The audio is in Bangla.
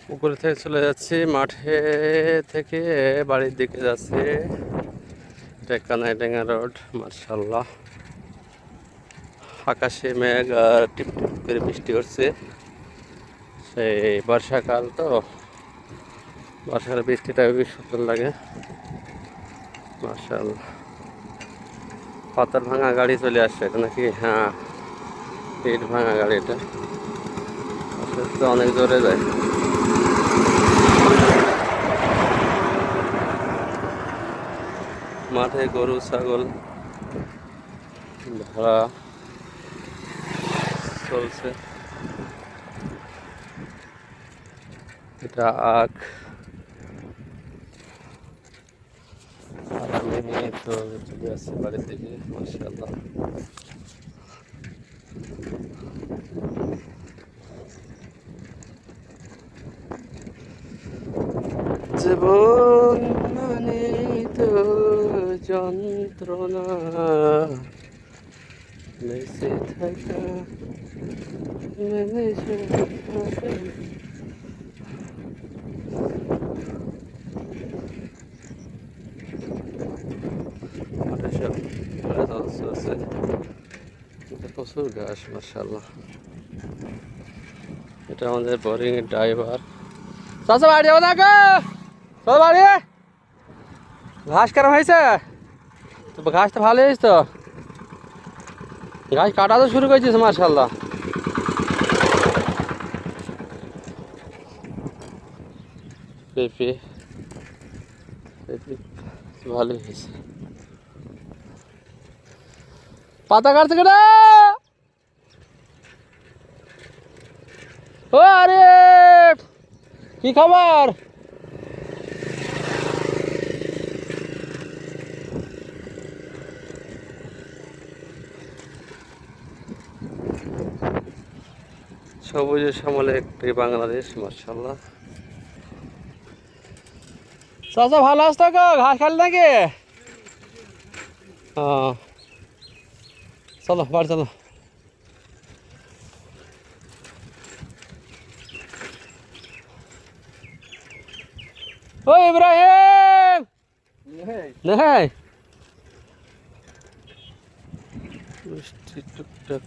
পুকুরে থেকে চলে যাচ্ছি, মাঠে থেকে বাড়ির দিকে যাচ্ছি। কানাইডাঙ্গা রোড। মার্শাল্লাহ, আকাশে মেঘ আর টিপ টিপ করে বৃষ্টি হচ্ছে। সেই বর্ষাকাল তো, বর্ষাকালে বৃষ্টিটা খুবই সুন্দর লাগে। মার্শাল্লাহ, পাতার ভাঙা গাড়ি চলে আসছে এটা নাকি? হ্যাঁ, ইট ভাঙা গাড়ি। এটা তো অনেক জোরে যায়। মাঠে গরু ছাগল ভরা চলছে। এটা আখ। আর আমি তো চলে আসছি বাড়ি থেকে। মাশাআল্লাহ, জীবন মানে তো যন্ত্রণা, বেঁচে থাকা মানে প্রচুর ঘাস। মাশাআল্লাহ, এটা আমাদের বোরিং এর ড্রাইভার। চাচা বাড়ি যাবো না গো, চলো বাড়ি। ঘাস কেন হয়েছে? তো ঘাস তো ভালো হয়েছে তো, ঘাস কাটা তো শুরু করেছিস। মাশাআল্লাহ, পেঁপে পেঁপে ভালোই হয়েছে। পাতা কাটছে কেটে। ও আরে, কি খবর? সবুজের শ্যামলে একটি বাংলাদেশ। মাশাআল্লাহ, চাচা ভালো আসতো গো? ঘাস খালি নাকি? হ্যাঁ, চলো বাড়ি চলো। ও ইব্রাহিম, নেই বৃষ্টি টুকটাক